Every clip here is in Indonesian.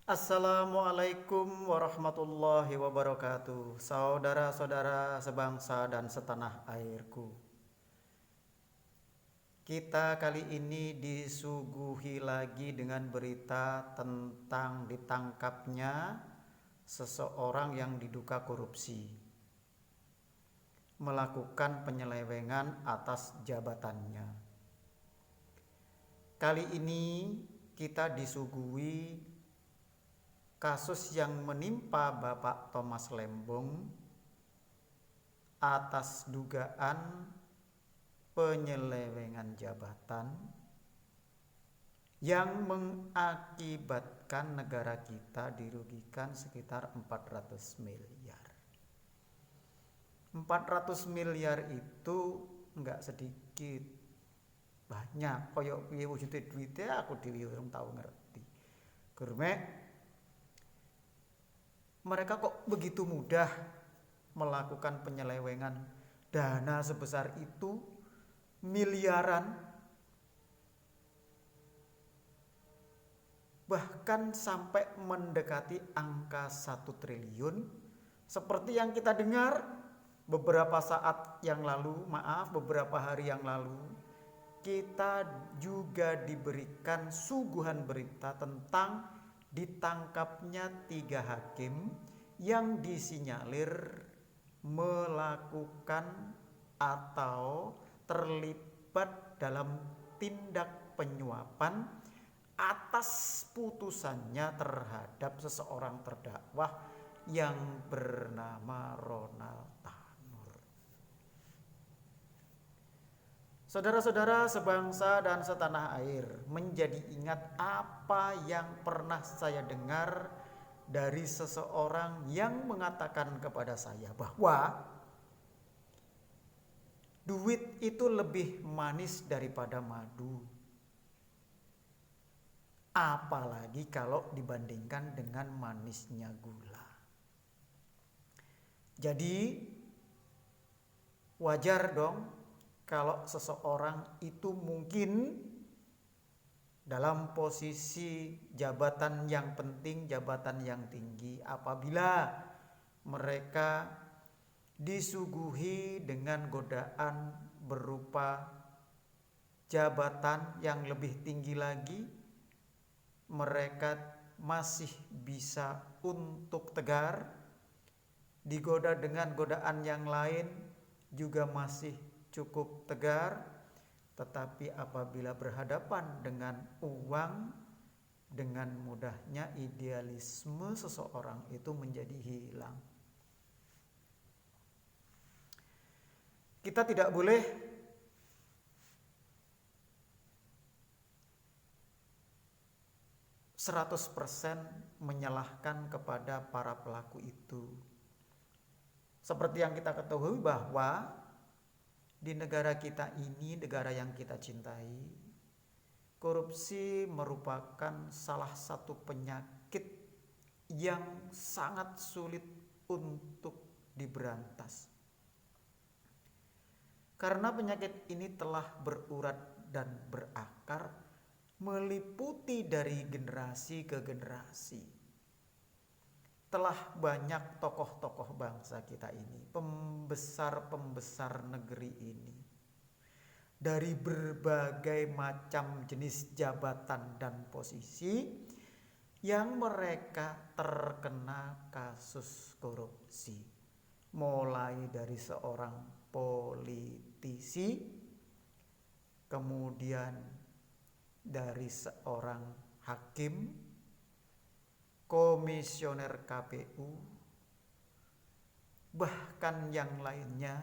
Assalamualaikum warahmatullahi wabarakatuh. Saudara-saudara sebangsa dan setanah airku. Kita kali ini disuguhi lagi dengan berita tentang ditangkapnya seseorang yang diduga korupsi, melakukan penyelewengan atas jabatannya. Kali ini kita disuguhi kasus yang menimpa Bapak Thomas Lembong atas dugaan penyelewengan jabatan yang mengakibatkan negara kita dirugikan sekitar 400 miliar. 400 miliar itu enggak sedikit, banyak. Koyok piye wujude duite aku dhewe urung tau ngerti. Gurme mereka kok begitu mudah melakukan penyelewengan dana sebesar itu, miliaran, bahkan sampai mendekati angka 1 triliun, seperti yang kita dengar beberapa hari yang lalu. Kita juga diberikan suguhan berita tentang ditangkapnya 3 hakim yang disinyalir melakukan atau terlibat dalam tindak penyuapan atas putusannya terhadap seseorang terdakwa yang bernama Ronald Tanur. Saudara-saudara sebangsa dan setanah air, menjadi ingat apa yang pernah saya dengar dari seseorang yang mengatakan kepada saya bahwa duit itu lebih manis daripada madu. Apalagi kalau dibandingkan dengan manisnya gula. Jadi wajar dong kalau seseorang itu mungkin dalam posisi jabatan yang penting, jabatan yang tinggi, apabila mereka disuguhi dengan godaan berupa jabatan yang lebih tinggi lagi, mereka masih bisa untuk tegar, digoda dengan godaan yang lain juga masih cukup tegar. Tetapi apabila berhadapan dengan uang, dengan mudahnya idealisme seseorang itu menjadi hilang. Kita tidak boleh %100% menyalahkan kepada para pelaku itu. Seperti yang kita ketahui bahwa di negara kita ini, negara yang kita cintai, korupsi merupakan salah satu penyakit yang sangat sulit untuk diberantas. Karena penyakit ini telah berurat dan berakar, meliputi dari generasi ke generasi. Telah banyak tokoh-tokoh bangsa kita ini, pembesar-pembesar negeri ini, dari berbagai macam jenis jabatan dan posisi, yang mereka terkena kasus korupsi. Mulai dari seorang politisi, kemudian dari seorang hakim, komisioner KPU, bahkan yang lainnya,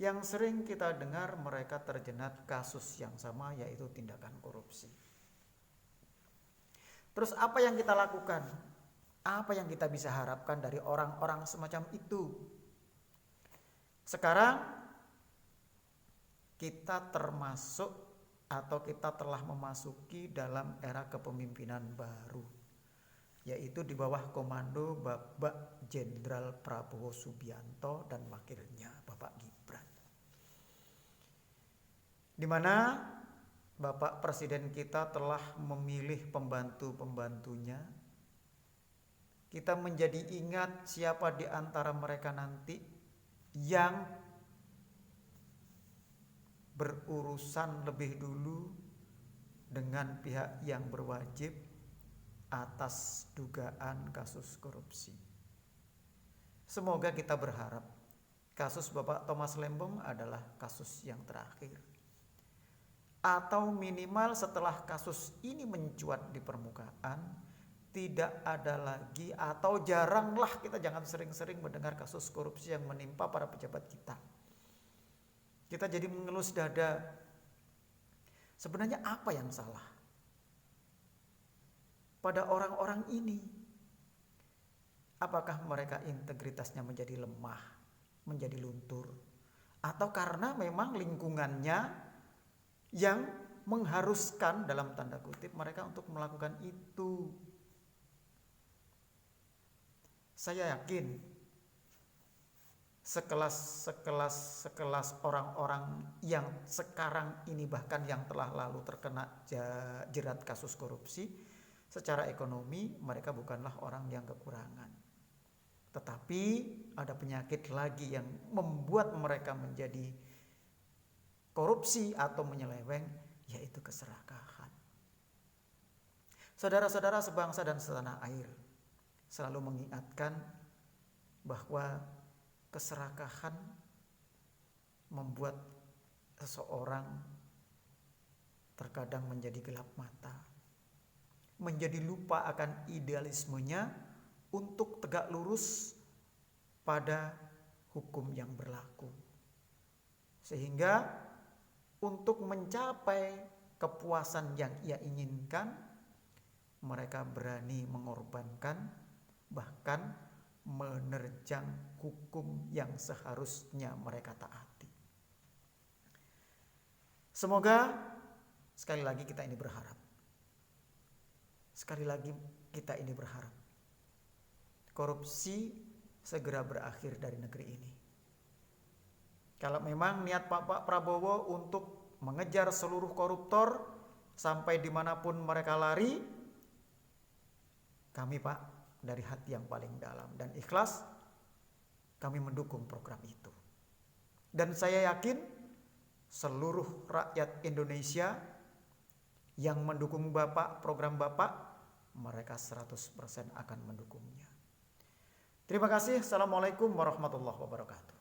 yang sering kita dengar mereka terjerat kasus yang sama, yaitu tindakan korupsi. Terus apa yang kita lakukan? Apa yang kita bisa harapkan dari orang-orang semacam itu? Sekarang kita termasuk atau kita telah memasuki dalam era kepemimpinan baru, yaitu di bawah komando Bapak Jenderal Prabowo Subianto dan wakilnya Bapak Gibran, di mana Bapak Presiden kita telah memilih pembantu-pembantunya kita menjadi ingat siapa di antara mereka nanti yang berurusan lebih dulu dengan pihak yang berwajib atas dugaan kasus korupsi. Semoga kita berharap kasus Bapak Thomas Lembong adalah kasus yang terakhir. Atau minimal setelah kasus ini mencuat di permukaan, tidak ada lagi atau jaranglah, kita jangan sering-sering mendengar kasus korupsi yang menimpa para pejabat kita. Kita jadi mengelus dada. Sebenarnya apa yang salah pada orang-orang ini? Apakah mereka integritasnya menjadi lemah, menjadi luntur? Atau karena memang lingkungannya yang mengharuskan dalam tanda kutip mereka untuk melakukan itu? Saya yakin sekelas orang-orang yang sekarang ini bahkan yang telah lalu terkena jerat kasus korupsi, secara ekonomi mereka bukanlah orang yang kekurangan. Tetapi ada penyakit lagi yang membuat mereka menjadi korupsi atau menyeleweng, yaitu keserakahan. Saudara-saudara sebangsa dan setanah air, selalu mengingatkan bahwa keserakahan membuat seseorang terkadang menjadi gelap mata, menjadi lupa akan idealismenya untuk tegak lurus pada hukum yang berlaku. Sehingga untuk mencapai kepuasan yang ia inginkan, mereka berani mengorbankan, bahkan menerjang hukum yang seharusnya mereka taati. Semoga sekali lagi kita ini berharap. Sekali lagi kita ini berharap korupsi segera berakhir dari negeri ini. Kalau memang niat Pak Prabowo untuk mengejar seluruh koruptor sampai dimanapun mereka lari, kami Pak dari hati yang paling dalam dan ikhlas kami mendukung program itu. Dan saya yakin seluruh rakyat Indonesia yang mendukung Bapak, program Bapak, mereka 100% akan mendukungnya. Terima kasih. Assalamualaikum warahmatullahi wabarakatuh.